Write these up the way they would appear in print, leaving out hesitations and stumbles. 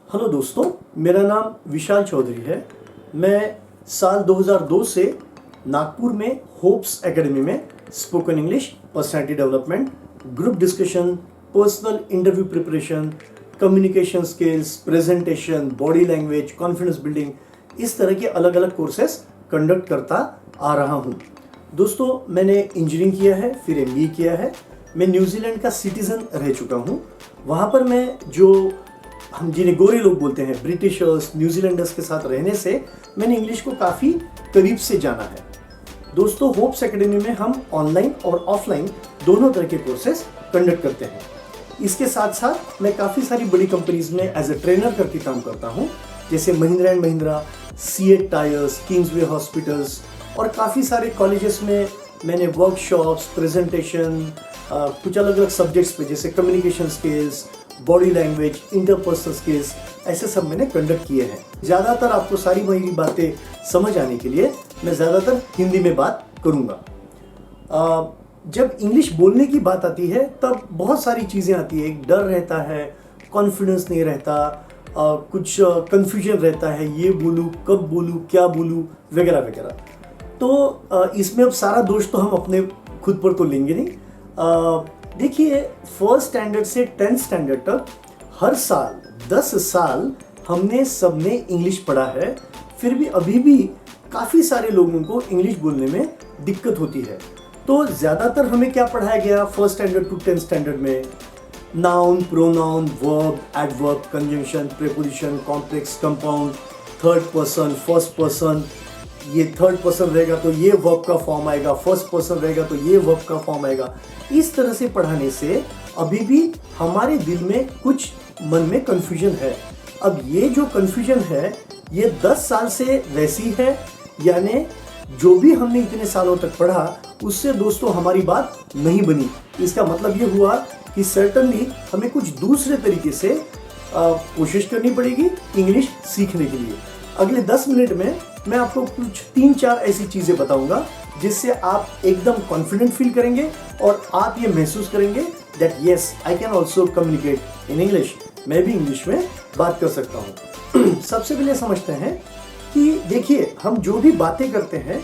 Hello दोस्तों, मेरा नाम विशाल चौधरी है। मैं साल 2002 से नागपुर में होप्स एकेडमी में spoken English, personality development, group discussion, personal interview preparation, communication skills, presentation, body language, confidence building, इस तरह के अलग अलग कोर्सेस कंडक्ट करता आ रहा हूँ। दोस्तों, मैंने इंजीनियरिंग किया है, फिर एमबीए किया है। मैं न्यूजीलैंड का सिटीज़न रह चुका हूँ। वहाँ पर मैं जो हम जिन्हें गोरे लोग बोलते हैं, ब्रिटिशर्स, न्यूजीलैंडर्स के साथ रहने से मैंने इंग्लिश को काफ़ी करीब से जाना है। दोस्तों, होप्स एकेडमी में हम ऑनलाइन और ऑफलाइन दोनों तरह के कोर्सेस कंडक्ट करते हैं। इसके साथ साथ मैं काफ़ी सारी बड़ी कंपनीज में एज ए ट्रेनर करके काम करता हूँ, जैसे Mahindra and Mahindra, CEAT tyres, Kingsway hospitals, और काफ़ी सारे कॉलेजेस में मैंने वर्कशॉप्स, प्रेजेंटेशन, कुछ अलग अलग सब्जेक्ट्स पे जैसे communication skills, body language, interpersonal skills, ऐसे सब मैंने कंडक्ट किए हैं। ज़्यादातर आपको सारी मेरी बातें समझ आने के लिए मैं ज़्यादातर हिंदी में बात करूँगा। जब इंग्लिश बोलने की बात आती है तब बहुत सारी चीज़ें आती है। एक डर रहता है, कॉन्फिडेंस नहीं रहता, कुछ कन्फ्यूजन रहता है, ये बोलूँ, कब बोलूँ, क्या बोलूँ, वगैरह वगैरह। तो इसमें अब सारा दोष तो हम अपने खुद पर तो लेंगे नहीं। देखिए, फर्स्ट स्टैंडर्ड से 10th स्टैंडर्ड तक हर साल 10 साल हमने सबने इंग्लिश पढ़ा है। फिर भी अभी भी काफ़ी सारे लोगों को इंग्लिश बोलने में दिक्कत होती है। तो ज़्यादातर हमें क्या पढ़ाया गया first standard to 10th standard में? Noun, pronoun, verb, adverb, conjunction, preposition, complex, compound, third person, first person. ये थर्ड पर्सन रहेगा तो ये वर्ब का फॉर्म आएगा, फर्स्ट पर्सन रहेगा तो ये वर्ब का फॉर्म आएगा। इस तरह से पढ़ाने से अभी भी हमारे दिल में कुछ मन में कंफ्यूजन है। अब ये जो कंफ्यूजन है ये 10 साल से वैसी है, यानी जो भी हमने इतने सालों तक पढ़ा उससे दोस्तों हमारी बात नहीं बनी। इसका मतलब ये हुआ कि सर्टनली हमें कुछ दूसरे तरीके से कोशिश करनी पड़ेगी इंग्लिश सीखने के लिए। अगले 10 मिनट में मैं आपको कुछ 3-4 ऐसी चीज़ें बताऊंगा जिससे आप एकदम कॉन्फिडेंट फील करेंगे और आप ये महसूस करेंगे that yes, I can also communicate in English. मैं भी इंग्लिश में बात कर सकता हूँ। सबसे पहले समझते हैं कि देखिए, हम जो भी बातें करते हैं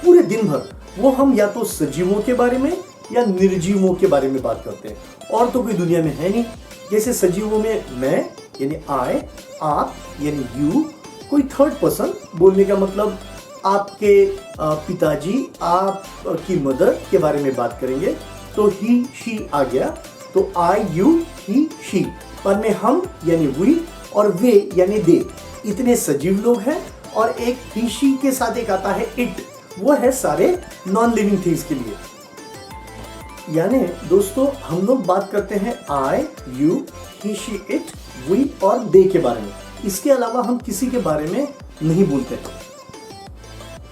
पूरे दिन भर, वो हम या तो सजीवों के बारे में या निर्जीवों के बारे में बात करते हैं। और तो कोई दुनिया में है नहीं। जैसे सजीवों में मैं यानी आई, आप यानी यू, कोई थर्ड पर्सन बोलने का मतलब आपके पिताजी, आपकी मदर के बारे में बात करेंगे तो ही शी आ गया। तो आई, यू, ही, शी। पर में हम यानी वी और वे यानी दे, इतने सजीव लोग हैं। और एक ही शी के साथ एक आता है इट, वो है सारे नॉन लिविंग थिंग्स के लिए। यानी दोस्तों, हम लोग बात करते हैं I, you, he, she, it, we और दे के बारे में। इसके अलावा हम किसी के बारे में नहीं बोलते हैं।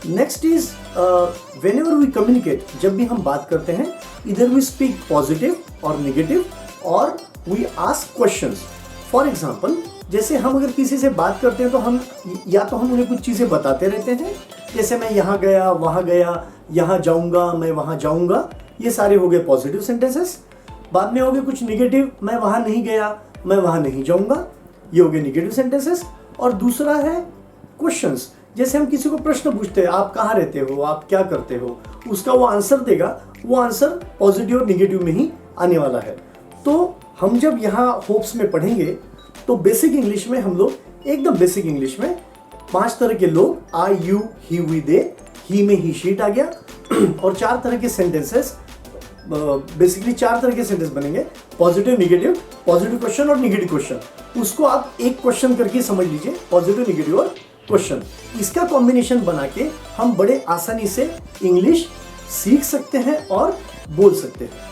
Next is whenever we communicate, जब भी हम बात करते हैं, इधर वी स्पीक पॉजिटिव और नेगेटिव और we ask questions. For example, जैसे हम अगर किसी से बात करते हैं तो हम या तो हम उन्हें कुछ चीज़ें बताते रहते हैं, जैसे मैं यहाँ गया, वहाँ गया, यहाँ जाऊँगा, मैं वहाँ जाऊँगा। ये सारे हो गए पॉजिटिव सेंटेंसेस। बाद में हो गए कुछ नेगेटिव, मैं वहाँ नहीं गया, मैं वहाँ नहीं जाऊँगा, ये हो गए नेगेटिव सेंटेंसेस। और दूसरा है क्वेश्चंस, जैसे हम किसी को प्रश्न पूछते हैं, आप कहाँ रहते हो, आप क्या करते हो, उसका वो आंसर देगा। वो आंसर पॉजिटिव और नेगेटिव में ही आने वाला है। तो हम जब यहाँ होप्स में पढ़ेंगे तो बेसिक इंग्लिश में हम लोग एकदम बेसिक इंग्लिश में 5 तरह के लोग, आई, यू, ही, वी, दे, ही में ही शीट आ गया, और 4 तरह के सेंटेंसेस, बेसिकली 4 तरह के सेंटेंस बनेंगे, पॉजिटिव, नेगेटिव, पॉजिटिव क्वेश्चन और नेगेटिव क्वेश्चन। उसको आप एक क्वेश्चन करके समझ लीजिए, पॉजिटिव, नेगेटिव और क्वेश्चन। इसका कॉम्बिनेशन बना के हम बड़े आसानी से इंग्लिश सीख सकते हैं और बोल सकते हैं।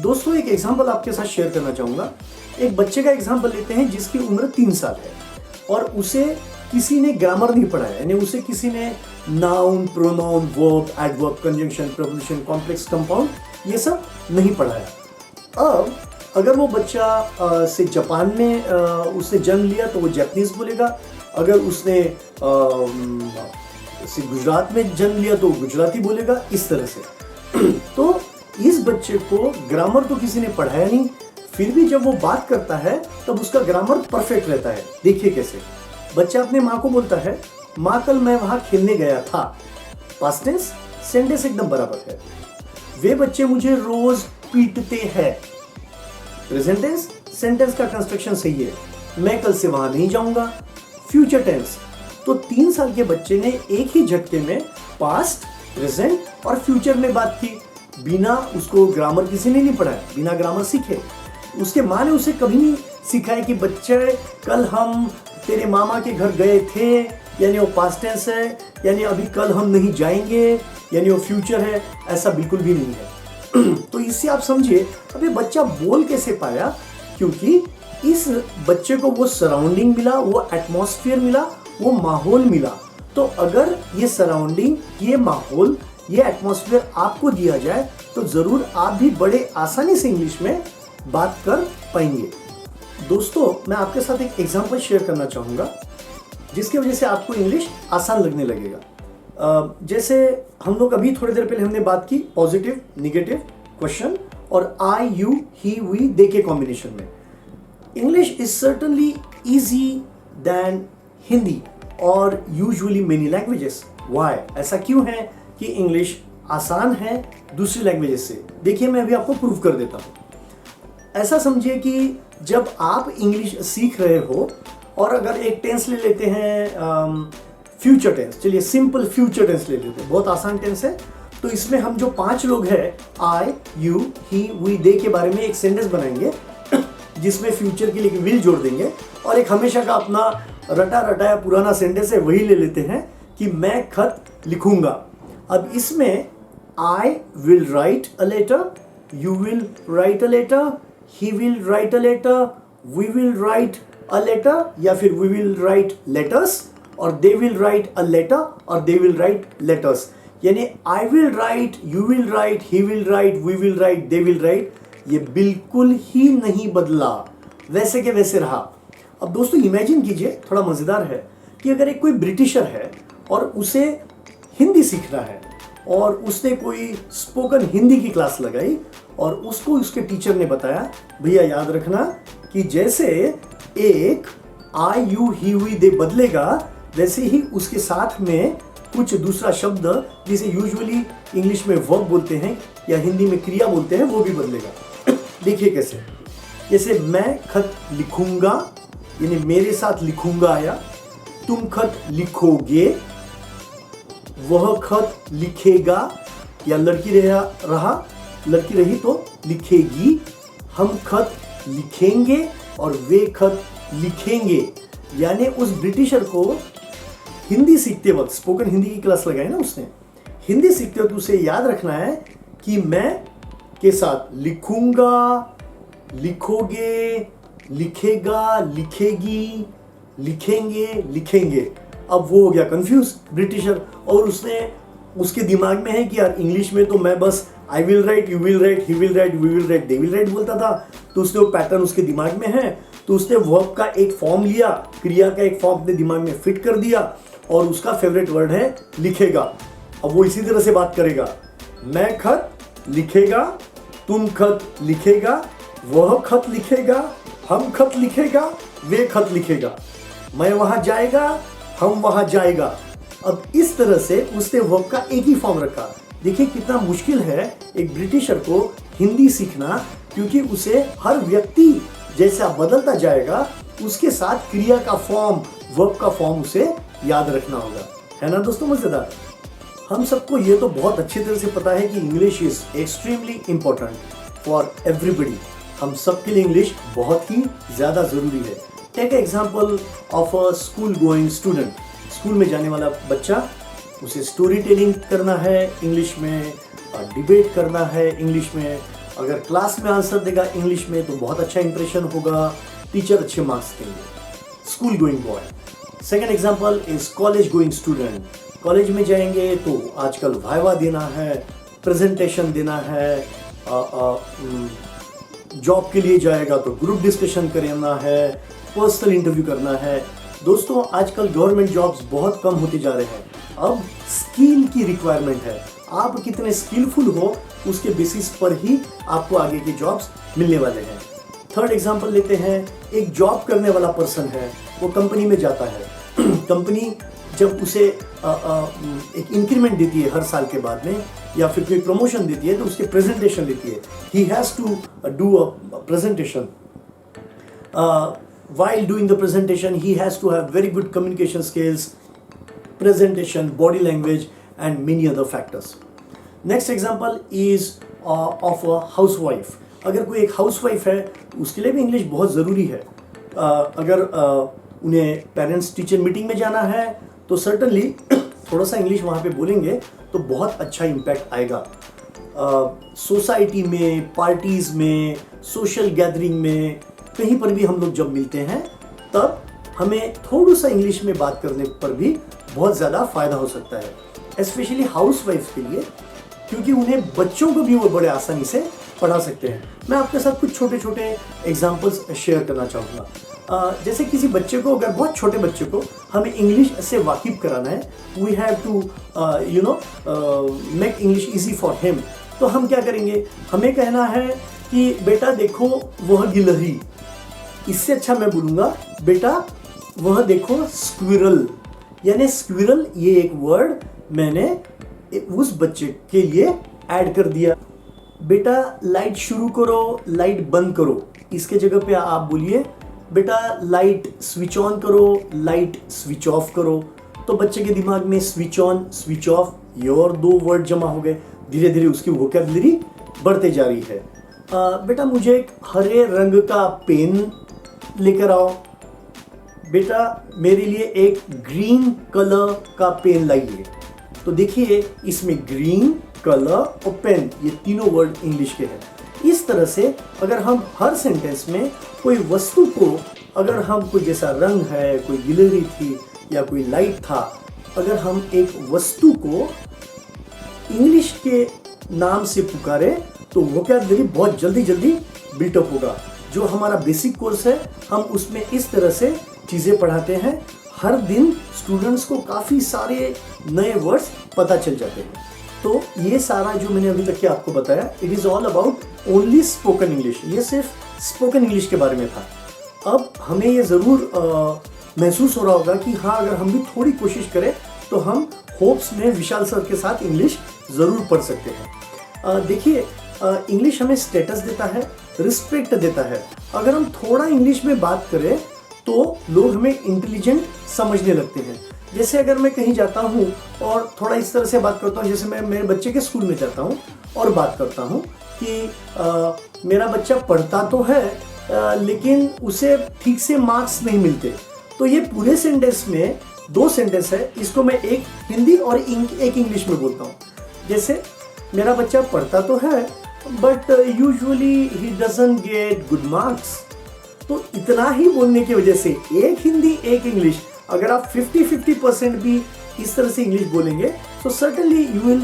दोस्तों, एक एग्जांपल आपके साथ शेयर करना चाहूँगा। एक बच्चे का एग्जांपल लेते हैं जिसकी उम्र 3 साल है और उसे किसी ने ग्रामर नहीं पढ़ाया, यानी उसे किसी ने noun, pronoun, verb, adverb, conjunction, preposition, complex, compound, ये सब नहीं पढ़ाया। अब अगर वो बच्चा से जापान में उसने जन्म लिया तो वो जापानीज बोलेगा। अगर उसने गुजरात में जन्म लिया तो गुजराती बोलेगा, इस तरह से। तो इस बच्चे को ग्रामर तो किसी ने पढ़ाया नहीं, फिर भी जब वो बात करता है तब उसका ग्रामर परफेक्ट रहता है। देखिए कैसे। बच्चा अपने माँ को बोलता है, माँ कल मैं वहां खेलने गया था। पास्ट टेंस, सेंटेंस एकदम बराबर है। वे बच्चे मुझे रोज पीटते हैं। प्रेजेंट टेंस, सेंटेंस का कंस्ट्रक्शन सही है। मैं कल से वहां नहीं जाऊंगा। फ्यूचर टेंस, तो 3 साल के बच्चे ने एक ही झटके में पास्ट, प्रेजेंट और फ्यूचर में बात की। बिना उसको ग्रामर किसी ने नहीं पढ़ाया, बिना ग्रामर सीखे। उसके माँ ने उसे कभी नहीं सिखाया कि बच्चे कल हम तेरे मामा के घर गए थे, यानी वो पास्ट टेंस है, यानी अभी कल हम नहीं जाएंगे, यानी वो फ्यूचर है। ऐसा बिल्कुल भी नहीं है। तो इससे आप समझिए अभी बच्चा बोल कैसे पाया, क्योंकि इस बच्चे को वो सराउंडिंग मिला, वो एटमॉस्फेयर मिला, वो माहौल मिला। तो अगर ये सराउंडिंग, ये माहौल, ये एटमॉस्फेयर आपको दिया जाए तो जरूर आप भी बड़े आसानी से इंग्लिश में बात कर पाएंगे। दोस्तों, मैं आपके साथ एक एग्जांपल शेयर करना चाहूँगा जिसकी वजह से आपको इंग्लिश आसान लगने लगेगा। जैसे हम लोग अभी थोड़ी देर पहले हमने बात की पॉजिटिव, निगेटिव क्वेश्चन और आई, यू, ही, वी, दे के कॉम्बिनेशन में। English is certainly easy than Hindi और यूजुअली मेनी लैंग्वेजेस। व्हाई? ऐसा क्यों है कि इंग्लिश आसान है दूसरी लैंग्वेजेस से? देखिए, मैं अभी आपको प्रूव कर देता हूँ। ऐसा समझिए कि जब आप इंग्लिश सीख रहे हो और अगर एक टेंस ले लेते हैं फ्यूचर टेंस, चलिए सिंपल फ्यूचर टेंस ले लेते हैं, बहुत आसान टेंस है। तो इसमें हम जो 5 लोग हैं, आई, यू, ही, वी, दे के बारे में एक सेंटेंस बनाएंगे जिसमें फ्यूचर के लिए विल जोड़ देंगे और एक हमेशा का अपना रटा रटाया पुराना सेंटेंस है वही ले लेते हैं कि मैं खत लिखूंगा। अब इसमें I will write a letter, you will write a letter, he will write a letter, we will write a letter या फिर we will write letters और they will write a letter और they will write letters। यानी I will write, you will write, he will write, we will write, they will write, ये बिल्कुल ही नहीं बदला, वैसे के वैसे रहा। अब दोस्तों इमेजिन कीजिए, थोड़ा मजेदार है कि अगर एक कोई ब्रिटिशर है और उसे हिंदी सीखना है और उसने कोई स्पोकन हिंदी की क्लास लगाई और उसको उसके टीचर ने बताया, भैया याद रखना कि जैसे एक आई, यू, ही, वी, दे बदलेगा वैसे ही उसके साथ में कुछ दूसरा शब्द जिसे यूजुअली इंग्लिश में वर्ब बोलते हैं या हिंदी में क्रिया बोलते हैं वो भी बदलेगा। देखिए कैसे। जैसे मैं खत लिखूंगा, यानी मेरे साथ लिखूंगा आया, तुम खत लिखोगे, वह खत लिखेगा या लड़की लड़की रही तो लिखेगी, हम खत लिखेंगे और वे खत लिखेंगे। यानी उस ब्रिटिशर को हिंदी सीखते वक्त, स्पोकन हिंदी की क्लास लगाई ना उसने, हिंदी सीखते वक्त उसे याद रखना है कि मैं के साथ लिखूंगा, लिखोगे, लिखेगा, लिखेगी, लिखेंगे, लिखेंगे। अब वो हो गया कंफ्यूज ब्रिटिशर और उसने उसके दिमाग में है कि यार इंग्लिश में तो मैं बस I will write, you will write, he will write, we will write, they will write बोलता था। तो उसने वो पैटर्न उसके दिमाग में है, तो उसने वर्ब का एक फॉर्म लिया, क्रिया का एक फॉर्म अपने दिमाग में फिट कर दिया और उसका फेवरेट वर्ड है लिखेगा। अब वो इसी तरह से बात करेगा, मैं खत लिखेगा, तुम खत लिखेगा, वह खत लिखेगा, हम खत लिखेगा, वे खत लिखेगा, मैं वहां जाएगा, हम वहां जाएगा। अब इस तरह से उसने वर्ब का एक ही फॉर्म रखा। देखिए कितना मुश्किल है एक ब्रिटिशर को हिंदी सीखना, क्योंकि उसे हर व्यक्ति जैसा बदलता जाएगा उसके साथ क्रिया का फॉर्म, वर्ब का फॉर्म उसे याद रखना होगा। है ना दोस्तों मजेदार? हम सबको ये तो बहुत अच्छी तरह से पता है कि English is extremely important for everybody. हम सब के लिए इंग्लिश बहुत ही ज्यादा जरूरी है। Take example of a school going student. School में जाने वाला बच्चा, उसे स्टोरी टेलिंग करना है इंग्लिश में, डिबेट करना है इंग्लिश में, अगर क्लास में आंसर देगा इंग्लिश में तो बहुत अच्छा इंप्रेशन होगा, टीचर अच्छे मार्क्स देंगे। School going boy. Second example is college going student. College में जाएंगे तो आजकल वाइवा देना है, प्रेजेंटेशन देना है, जॉब के लिए जाएगा तो ग्रुप डिस्कशन करना है, पर्सनल इंटरव्यू करना है। दोस्तों आजकल गवर्नमेंट जॉब्स बहुत कम होते जा रहे हैं, अब स्किल की रिक्वायरमेंट है। आप कितने स्किलफुल हो उसके बेसिस पर ही आपको आगे के जॉब्स मिलने वाले हैं। थर्ड एग्जांपल लेते हैं, एक जॉब करने वाला पर्सन है, वो कंपनी में जाता है। कंपनी जब उसे एक इंक्रीमेंट देती है हर साल के बाद में, या फिर कोई प्रमोशन देती है, तो उसके प्रेजेंटेशन देती है। He has to do a presentation. While doing the presentation, he has to have very good communication skills, presentation, body language, and many other factors. Next example is of a housewife. अगर कोई एक housewife है, उसके लिए भी English बहुत ज़रूरी है. अगर उन्हें पेरेंट्स टीचर मीटिंग में जाना है, तो सर्टनली थोड़ा सा इंग्लिश वहाँ पे बोलेंगे तो बहुत अच्छा इम्पैक्ट आएगा. सोसाइटी में, पार्टीज़ में, सोशल गैदरिंग में, कहीं पर भी हम लोग जब मिलते हैं, तब हमें थोड़ा सा इंग्लिश में बात करने पर भी बहुत ज़्यादा फ़ायदा हो सकता है, स्पेशली हाउसवाइफ के लिए, क्योंकि उन्हें बच्चों को भी वो बड़े आसानी से पढ़ा सकते हैं. मैं आपके साथ कुछ छोटे छोटे एग्जांपल्स शेयर करना चाहूँगा. जैसे किसी बच्चे को, अगर बहुत छोटे बच्चे को हमें इंग्लिश से वाकिफ कराना है, we have to make English easy for him. तो हम क्या करेंगे, हमें कहना है कि बेटा देखो वह गिलहरी. इससे अच्छा मैं बोलूँगा, बेटा वह देखो स्क्विरल. यानी स्क्विरल ये एक वर्ड मैंने उस बच्चे के लिए ऐड कर दिया. बेटा लाइट शुरू करो, लाइट बंद करो. इसके जगह पे आप बोलिए बेटा लाइट स्विच ऑन करो, लाइट स्विच ऑफ करो. तो बच्चे के दिमाग में स्विच ऑन, स्विच ऑफ, ये और दो वर्ड जमा हो गए. धीरे धीरे उसकी वोकैबुलरी बढ़ते जा रही है. बेटा मुझे एक हरे रंग का पेन लेकर आओ. बेटा मेरे लिए एक ग्रीन कलर का पेन लाइए. तो देखिए इसमें ग्रीन, कलर और पेन, ये तीनों वर्ड इंग्लिश के हैं. इस तरह से अगर हम हर सेंटेंस में कोई वस्तु को, अगर हम कोई जैसा रंग है, कोई गिलहरी थी या कोई लाइट था, अगर हम एक वस्तु को इंग्लिश के नाम से पुकारे, तो वोकैबुलरी बहुत जल्दी जल्दी बिल्टअप होगा. जो हमारा बेसिक कोर्स है, हम उसमें इस तरह से चीज़ें पढ़ाते हैं. हर दिन स्टूडेंट्स को काफ़ी सारे नए वर्ड्स पता चल जाते हैं. तो ये सारा जो मैंने अभी तक के आपको बताया, it is all about only spoken English. ये सिर्फ स्पोकन इंग्लिश के बारे में था. अब हमें ये ज़रूर महसूस हो रहा होगा कि हाँ, अगर हम भी थोड़ी कोशिश करें तो हम होप्स में विशाल सर के साथ इंग्लिश ज़रूर पढ़ सकते हैं. देखिए इंग्लिश हमें स्टेटस देता है, रिस्पेक्ट देता है. अगर हम थोड़ा इंग्लिश में बात करें तो लोग हमें इंटेलिजेंट समझने लगते हैं. जैसे अगर मैं कहीं जाता हूँ और थोड़ा इस तरह से बात करता हूँ, जैसे मैं मेरे बच्चे के स्कूल में जाता हूँ और बात करता हूँ कि मेरा बच्चा पढ़ता तो है लेकिन उसे ठीक से मार्क्स नहीं मिलते. तो ये पूरे सेंटेंस में दो सेंटेंस है, इसको मैं एक हिंदी और एक इंग्लिश में बोलता हूँ. जैसे मेरा बच्चा पढ़ता तो है but usually he doesn't get good marks. तो इतना ही बोलने की वजह से एक हिंदी एक इंग्लिश, अगर आप 50-50% भी इस तरह से इंग्लिश बोलेंगे, तो certainly you will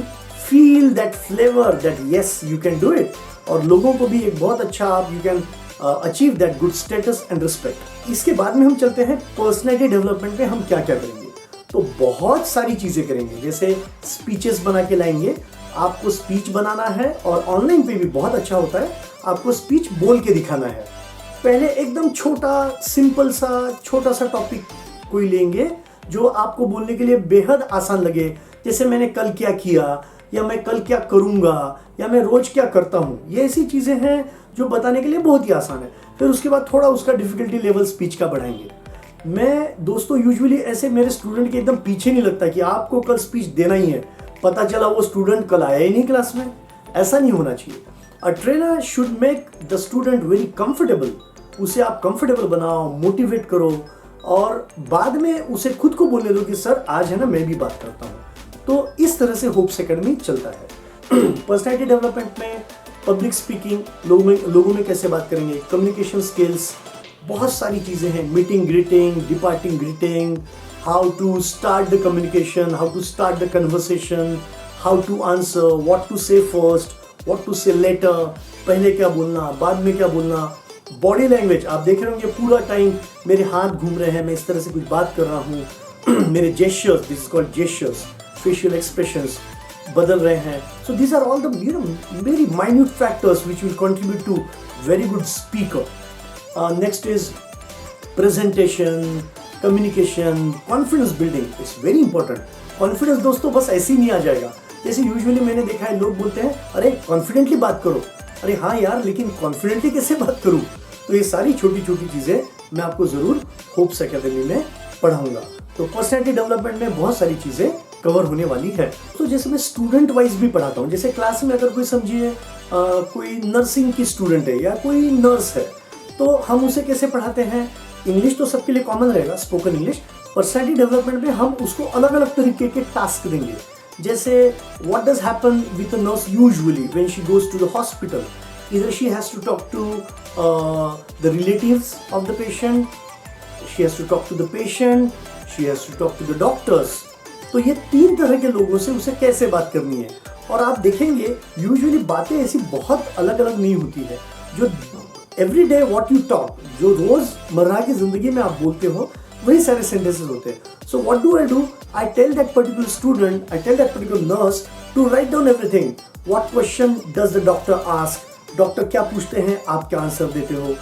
feel that flavour that yes you can do it. और लोगों को भी एक बहुत अच्छा आप you can achieve that good status and respect. इसके बाद में हम चलते हैं पर्सनैलिटी डेवलपमेंट में. हम क्या क्या करेंगे, तो बहुत सारी चीज़ें करेंगे. जैसे स्पीचेस बना के लाएंगे. आपको स्पीच बनाना है और ऑनलाइन पे भी बहुत अच्छा होता है, आपको स्पीच बोल के दिखाना है. पहले एकदम छोटा सिंपल सा छोटा सा टॉपिक कोई लेंगे जो आपको बोलने के लिए बेहद आसान लगे. जैसे मैंने कल क्या किया, या मैं कल क्या करूँगा, या मैं रोज़ क्या करता हूँ. ये ऐसी चीज़ें हैं जो बताने के लिए बहुत ही आसान है. फिर उसके बाद थोड़ा उसका डिफ़िकल्टी लेवल स्पीच का बढ़ाएंगे. मैं दोस्तों यूजुअली ऐसे मेरे स्टूडेंट के एकदम पीछे नहीं लगता कि आपको कल स्पीच देना ही है, पता चला वो स्टूडेंट कल आया ही नहीं क्लास में. ऐसा नहीं होना चाहिए. A trainer should make the student very comfortable. उसे आप कंफर्टेबल बनाओ, मोटिवेट करो और बाद में उसे खुद को बोलने दो कि सर आज है ना मैं भी बात करता हूँ. तो इस तरह से होप्स एकेडमी चलता है. पर्सनैलिटी डेवलपमेंट में पब्लिक स्पीकिंग, लोगों में कैसे बात करेंगे, कम्युनिकेशन स्किल्स, बहुत सारी चीज़ें हैं. Meeting greeting, departing greeting, how to start the communication, how to start the conversation, how to answer, what to say first, what to say later, पहले क्या बोलना, बाद में क्या बोलना. बॉडी लैंग्वेज आप देख रहे होंगे पूरा टाइम मेरे हाथ घूम रहे हैं, मैं इस तरह से कुछ बात कर रहा हूँ. मेरे gestures, this is called gestures, facial expressions बदल रहे हैं. So these are all the very minute factors which will contribute to very good speaker. Next is presentation, communication, confidence building, it's very important. Confidence दोस्तों बस ऐसे ही नहीं आ जाएगा। जैसे usually मैंने देखा है लोग बोलते हैं अरे कॉन्फिडेंटली बात करो, अरे हाँ यार लेकिन कॉन्फिडेंटली कैसे बात करूँ। तो ये सारी छोटी छोटी चीज़ें मैं आपको ज़रूर होप्स एकेडमी में पढ़ाऊंगा। तो पर्सनैलिटी डेवलपमेंट में बहुत सारी चीज़ें कवर होने वाली है। तो जैसे मैं स्टूडेंट वाइज भी पढ़ाता हूँ, जैसे क्लास में अगर कोई समझिए कोई नर्सिंग की स्टूडेंट है या कोई नर्स है, तो हम उसे कैसे पढ़ाते हैं। इंग्लिश तो सबके लिए कॉमन रहेगा, स्पोकन इंग्लिश। पर्सनैलिटी डेवलपमेंट में हम उसको अलग अलग तरीके के टास्क देंगे। जैसे what does happen with a nurse usually when she goes to the hospital, either she has to talk to the relatives of the patient, she has to talk to the patient, she has to talk to the doctors। तो ये 3 तरह के लोगों से उसे कैसे बात करनी है। और आप देखेंगे यूजुअली बातें ऐसी बहुत अलग अलग नहीं होती है। जो every day what you talk, जो रोजमर्रा की जिंदगी में आप बोलते हो, वही सारे सेंटेंसेस होते हैं। So what do I tell that particular student, I tell that particular nurse to write down everything. What question does the doctor ask, doctor क्या पूछते हैं आप क्या आंसर देते हो,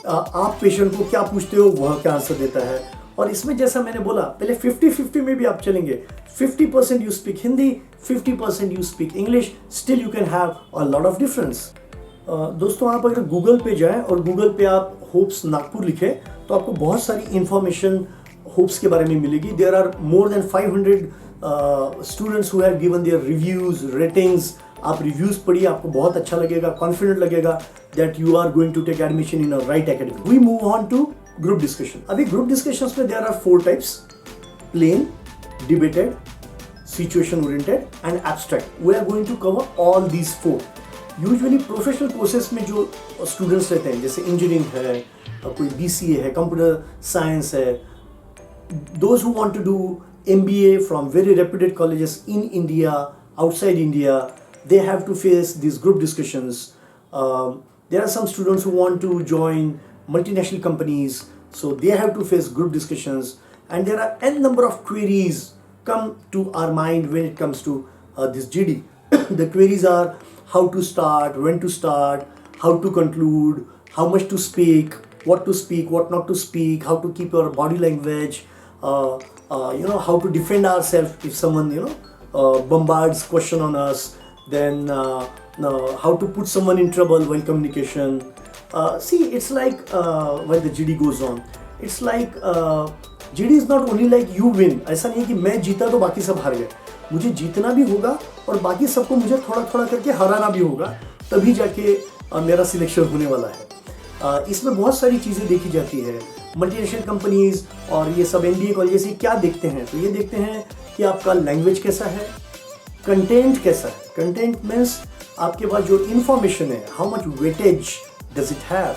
आप पेशेंट को क्या पूछते हो वह क्या आंसर देता है। और इसमें जैसा मैंने बोला पहले 50-50 में भी आप चलेंगे। 50% you speak Hindi, 50% you speak English, still you can have a lot of difference. दोस्तों आप अगर गूगल पे जाएं और गूगल पे आप होप्स नागपुर लिखें तो आपको बहुत सारी इंफॉर्मेशन होप्स के बारे में मिलेगी। There are more than 500 students who have given their reviews, ratings. आप रिव्यूज पढ़िए, आपको बहुत अच्छा लगेगा, कॉन्फिडेंट लगेगा that you are going to take admission in a right academy. We move on to group discussion. अभी ग्रुप डिस्कशंस में there are 4 types, plain, debated, situation oriented and abstract. We are going to cover all these 4। Usually professional courses में जो students रहते हैं, जैसे engineering है, कोई BCA है, कंप्यूटर साइंस है, those who want to do MBA from very reputed colleges in India, outside India, they have to face these group discussions. There are some students who want to join multinational companies, so they have to face group discussions. And there are n number of queries come to our mind when it comes to this GD. The queries are how to start, when to start, how to conclude, how much to speak, what not to speak, how to keep your body language, how to defend ourselves if someone bombards question on us. Then how to put someone in trouble while communication. See, it's like while the GD goes on, it's like GD is not only like you win. ऐसा नहीं है कि मैं जीता तो बाकी सब हार गए। मुझे जीतना भी होगा और बाकी सबको मुझे थोड़ा थोड़ा करके हराना भी होगा, तभी जाके मेरा सिलेक्शन होने वाला है। इसमें बहुत सारी चीज़ें देखी जाती है। मल्टीनेशनल कंपनीज और ये सब MBA कॉलेजेस ये क्या देखते हैं, तो ये देखते हैं कि आपका लैंग्वेज कैसा है, कंटेंट कैसा है। कंटेंट मीन्स आपके पास जो इंफॉर्मेशन है, how much weightage does it have,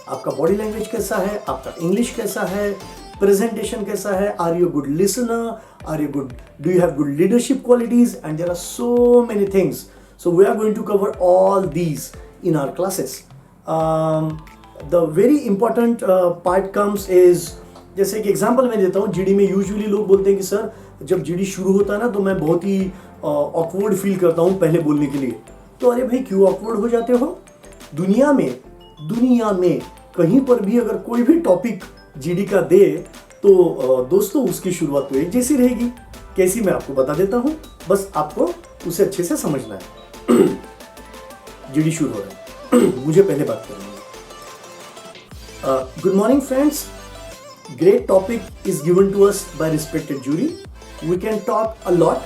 आपका बॉडी लैंग्वेज कैसा है, आपका इंग्लिश कैसा है, प्रेजेंटेशन कैसा है, are you good listener, are you good, do you have good leadership qualities, and there are so many things. So we are going to cover all these in our classes. The very important part comes is, जैसे एक example मैं देता हूँ। GD में usually लोग बोलते हैं कि सर जब GD शुरू होता है ना तो मैं बहुत ही ऑकवर्ड फील करता हूँ पहले बोलने के लिए। तो अरे भाई क्यों ऑकवर्ड हो जाते हो? दुनिया में कहीं पर भी अगर कोई भी टॉपिक GD का दे तो दोस्तों उसकी शुरुआत तो एक जैसी रहेगी। कैसी, मैं आपको बता देता हूँ, बस आपको उसे अच्छे से समझना है। GD शुरू हो रहा है, मुझे पहले बात करनी है। Good morning friends, great topic is given to us by respected jury. We can talk a lot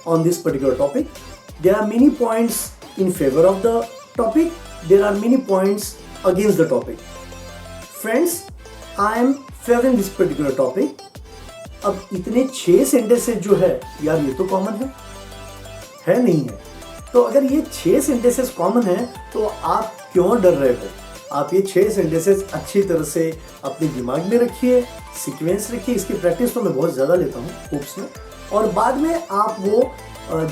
on this particular topic. There are many points in favor of the topic. There are many points against the topic. Friends, I am favoring this particular topic. अब इतने 6 sentences जो है यार, ये तो common है नहीं है? तो अगर ये 6 सेंटेंसेस कॉमन है तो आप क्यों डर रहे हो? आप ये 6 सेंटेंसेस अच्छी तरह से अपने दिमाग में रखिए, सीक्वेंस रखिए। इसकी प्रैक्टिस तो मैं बहुत ज़्यादा लेता हूँ होप्स में, और बाद में आप वो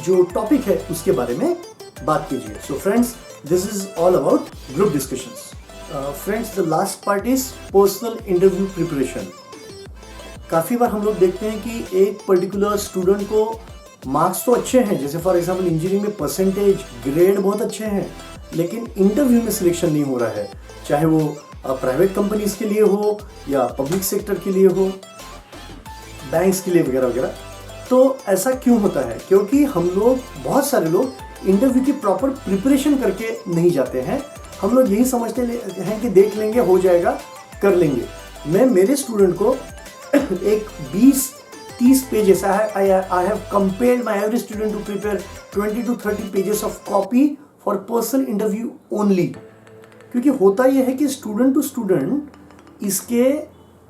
जो टॉपिक है उसके बारे में बात कीजिए। So friends, this is all about group discussions. Friends, the last part is personal interview preparation. काफ़ी बार हम लोग देखते हैं कि एक पर्टिकुलर स्टूडेंट को मार्क्स तो अच्छे हैं, जैसे फॉर एग्जाम्पल इंजीनियरिंग में परसेंटेज, ग्रेड बहुत अच्छे हैं, लेकिन इंटरव्यू में सिलेक्शन नहीं हो रहा है। चाहे वो प्राइवेट कंपनीज के लिए हो या पब्लिक सेक्टर के लिए हो, बैंक्स के लिए वगैरह वगैरह। तो ऐसा क्यों होता है? क्योंकि हम लोग, बहुत सारे लोग इंटरव्यू की प्रॉपर प्रिपरेशन करके नहीं जाते हैं। हम लोग यही समझते हैं कि देख लेंगे, हो जाएगा, कर लेंगे। मैं मेरे स्टूडेंट को एक 20-30 pages, I have compared my every student to prepare 20 to 30 pages of copy for personal interview only. क्योंकि होता यह है कि स्टूडेंट टू स्टूडेंट इसके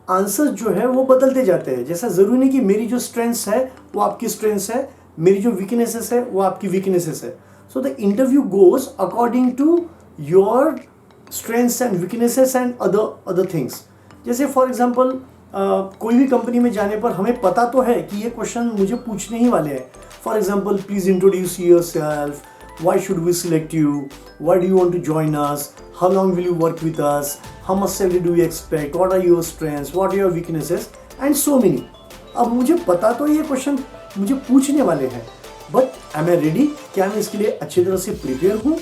आंसर जो है वो बदलते जाते हैं। जैसा ज़रूरी नहीं कि मेरी जो स्ट्रेंथ्स है वो आपकी स्ट्रेंथ्स है, मेरी जो वीकनेसेस है वो आपकी वीकनेसेस है। So the interview goes according to your strengths and weaknesses and other things. जैसे फॉर एग्जांपल कोई भी कंपनी में जाने पर हमें पता तो है कि ये क्वेश्चन मुझे पूछने ही वाले हैं। For example, please introduce yourself, why should we select you, why do you want to join us, how long will you work with us, how much salary do you expect, what are your strengths, what are your weaknesses and so many। अब मुझे पता तो ये question मुझे पूछने वाले हैं, but M I ready? क्या मैं इसके लिए अच्छी तरह से प्रिपेयर हूँ?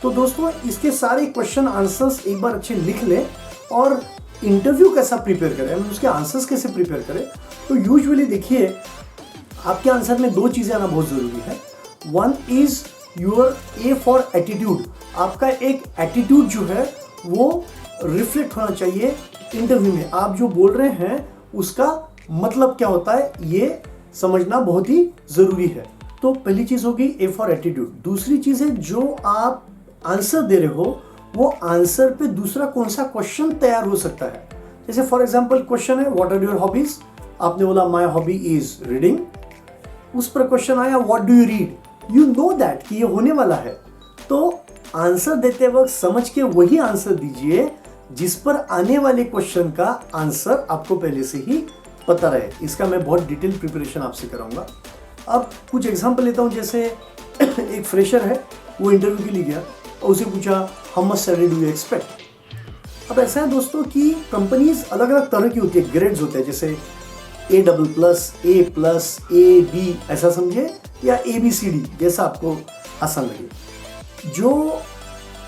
तो दोस्तों, इसके सारे क्वेश्चन आंसर्स एक बार अच्छे लिख लें और इंटरव्यू कैसा प्रिपेयर करें, उसके आंसर्स कैसे प्रिपेयर करें। तो यूजुअली देखिए, आपके आंसर में 2 चीज़ें आना बहुत ज़रूरी है। One is your A for attitude. आपका एक एटीट्यूड जो है वो रिफ्लेक्ट होना चाहिए इंटरव्यू में। आप जो बोल रहे हैं उसका मतलब क्या होता है, ये समझना बहुत ही ज़रूरी है। तो पहली चीज़ होगी ए फॉर एटीट्यूड। दूसरी चीज़ है, जो आप आंसर दे रहे हो वो आंसर पे दूसरा कौन सा क्वेश्चन तैयार हो सकता है। जैसे फॉर एग्जाम्पल क्वेश्चन है, व्हाट आर योर हॉबीज? आपने बोला माई हॉबी इज रीडिंग। उस पर क्वेश्चन आया, what do you read? You know that कि ये होने वाला है। तो आंसर देते वक्त समझ के वही आंसर दीजिए जिस पर आने वाले क्वेश्चन का आंसर आपको पहले से ही पता रहे। इसका मैं बहुत डिटेल प्रिपरेशन आपसे कराऊंगा। अब कुछ एग्जांपल लेता हूं। जैसे एक फ्रेशर है, वो इंटरव्यू के लिए गया और उसे पूछा, how much salary do you expect? अब ऐसा है दोस्तों कि कंपनीज अलग अलग तरह की होती है, ग्रेड्स होते हैं। जैसे A++, A+, A, B, ऐसा समझे, या ABCD, जैसा आपको आसान लगे। जो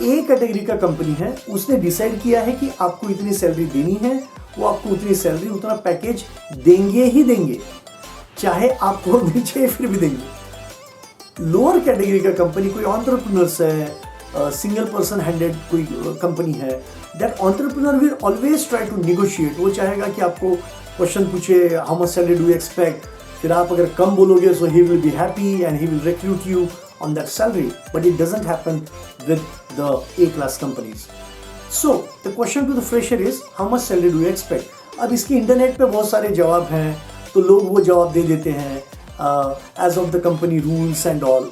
A कैटेगरी का कंपनी है उसने डिसाइड किया है कि आपको इतनी सैलरी देनी है, वो आपको उतनी सैलरी, उतना पैकेज देंगे ही देंगे, चाहे आपको नहीं चाहिए फिर भी देंगे। लोअर कैटेगरी का कंपनी, कोई एंटरप्रेन्योर्स है, सिंगल पर्सन हैंडेड कोई कंपनी है, that entrepreneur will always try to negotiate. वो चाहेगा कि आपको क्वेश्चन पूछे, how much salary do you expect, फिर आप अगर कम बोलोगे so he will be happy and he will recruit you on that salary, but it doesn't happen with the A-class companies. So the question to the fresher is, how much salary do you expect? अब इसके internet पे बहुत सारे जवाब हैं, तो लोग वो जवाब दे देते हैं as of the company rules and all।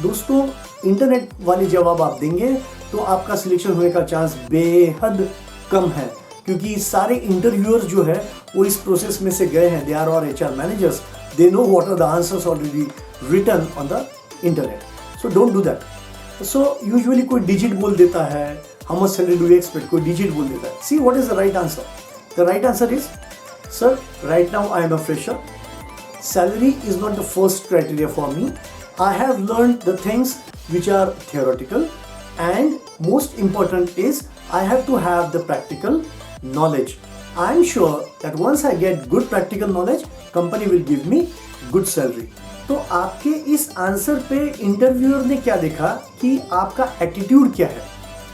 दोस्तों, इंटरनेट वाले जवाब आप देंगे तो आपका सिलेक्शन होने का चांस बेहद कम है, क्योंकि सारे इंटरव्यूअर्स जो है वो इस प्रोसेस में से गए हैं। दे आर और HR managers, they know what are the answers already written on the internet. So don't do that. So usually कोई digit बोल देता है, how much salary do you expect? कोई digit बोल देता है। See what is the right answer? The right answer is, sir, right now I am a fresher. Salary is not the first criteria for me. I have learned the things which are theoretical, and most important is I have to have the practical knowledge. I am sure that once I get good practical knowledge, company will give me good salary. तो आपके इस answer पे interviewer ने क्या देखा कि आपका attitude क्या है,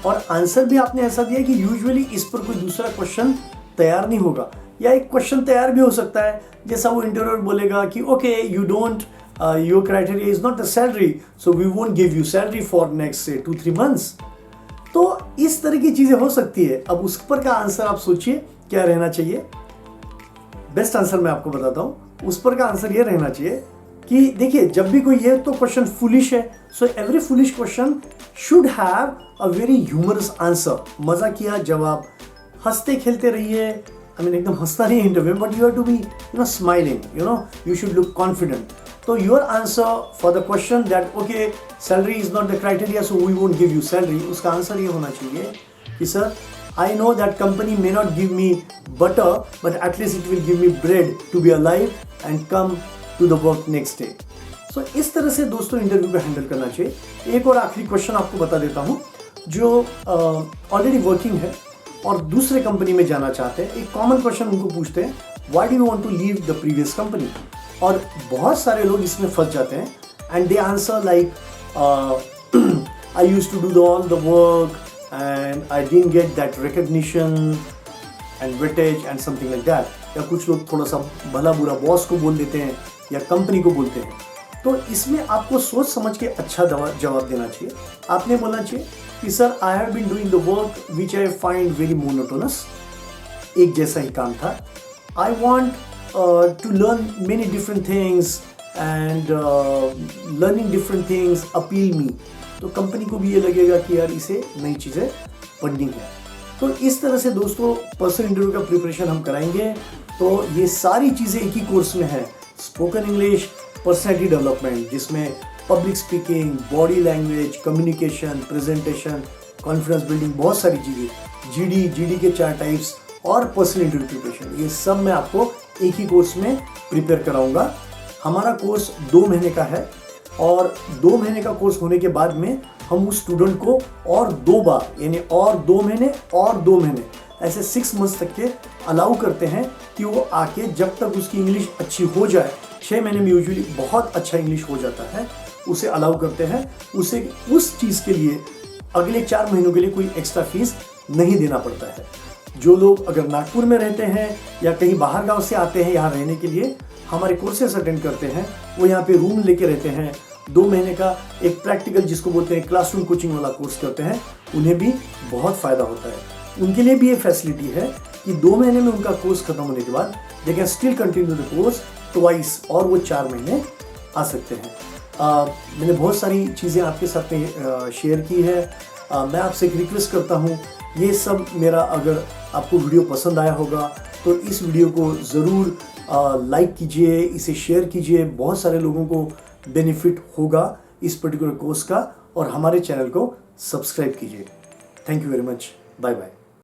और आंसर भी आपने ऐसा दिया कि यूजुअली इस पर कोई दूसरा क्वेश्चन तैयार नहीं होगा, या एक क्वेश्चन तैयार भी हो सकता है। जैसा वो इंटरव्यूअर बोलेगा कि okay, you don't, your criteria is not the salary, so we won't give you salary for next say 2-3 months। तो इस तरह की चीज़ें हो सकती है। अब उस पर का आंसर आप सोचिए क्या रहना चाहिए। बेस्ट आंसर मैं आपको बताता हूँ, उस पर का आंसर ये रहना चाहिए कि देखिए, जब भी कोई ये तो क्वेश्चन फुलिश है, so every foolish question should have a very humorous answer. मजा किया जवाब, हंसते खेलते रहिए। आई मीन एकदम हंसता नहीं interview, but you have to be smiling, you should look confident. तो your answer for the question that okay salary is not the criteria so we won't give you salary, उसका answer ये होना चाहिए कि sir, I know that company may not give me butter, but at least it will give me bread to be alive and come to the work next day. So इस तरह से दोस्तों interview को हैंडल करना चाहिए। एक और आखिरी क्वेश्चन आपको बता देता हूँ, जो ऑलरेडी वर्किंग है और दूसरे कंपनी में जाना चाहते हैं, एक कॉमन क्वेश्चन उनको पूछते हैं, why do you want to leave the previous company. और बहुत सारे लोग इसमें फंस जाते हैं and they answer like I used to do all the work and I didn't get that recognition and weightage and something like that। या कुछ लोग थोड़ा सा भला बुरा बॉस को बोल देते हैं या कंपनी को बोलते हैं। तो इसमें आपको सोच समझ के अच्छा जवाब देना चाहिए। आपने बोलना चाहिए कि sir I have been doing the work which I find very monotonous, एक जैसा ही काम था। I want to learn many different things and learning different things appeal me. तो कंपनी को भी ये लगेगा कि यार इसे नई चीज़ें पढ़नी है। तो इस तरह से दोस्तों पर्सनल इंटरव्यू का प्रिपरेशन हम कराएंगे। तो ये सारी चीज़ें एक ही कोर्स में है, स्पोकन इंग्लिश, पर्सनैलिटी डेवलपमेंट, जिसमें public speaking, body language, communication, presentation, confidence building, बहुत सारी चीज़ें, जीडी के 4 टाइप्स और पर्सनल इंटरव्यू प्रिपरेशन, ये सब मैं आपको एक ही कोर्स में प्रिपेयर कराऊंगा। हमारा कोर्स 2 महीने का है और 2 महीने का कोर्स होने के बाद में हम उस स्टूडेंट को और 2 बार यानी और 2 महीने और 2 महीने ऐसे 6 मंथ्स तक के अलाउ करते हैं कि वो आके जब तक उसकी इंग्लिश अच्छी हो जाए, 6 महीने में यूजुअली बहुत अच्छा इंग्लिश हो जाता है, उसे अलाउ करते हैं। उसे उस चीज़ के लिए अगले 4 महीनों के लिए कोई एक्स्ट्रा फीस नहीं देना पड़ता है। जो लोग अगर नागपुर में रहते हैं या कहीं बाहर गाँव से आते हैं यहाँ रहने के लिए, हमारे कोर्सेस अटेंड करते हैं, वो यहाँ पे रूम लेके रहते हैं, 2 महीने का एक प्रैक्टिकल जिसको बोलते हैं क्लासरूम कोचिंग वाला कोर्स करते हैं, उन्हें भी बहुत फ़ायदा होता है। उनके लिए भी ये फैसिलिटी है कि 2 महीने में उनका कोर्स खत्म होने के बाद they can still continue the course twice, और वो 4 महीने आ सकते हैं। मैंने बहुत सारी चीज़ें आपके साथ में शेयर की है। मैं आपसे एक रिक्वेस्ट करता हूँ, ये सब मेरा अगर आपको वीडियो पसंद आया होगा तो इस वीडियो को ज़रूर लाइक कीजिए, इसे शेयर कीजिए, बहुत सारे लोगों को बेनिफिट होगा इस पर्टिकुलर कोर्स का, और हमारे चैनल को सब्सक्राइब कीजिए। Thank you very much, bye bye.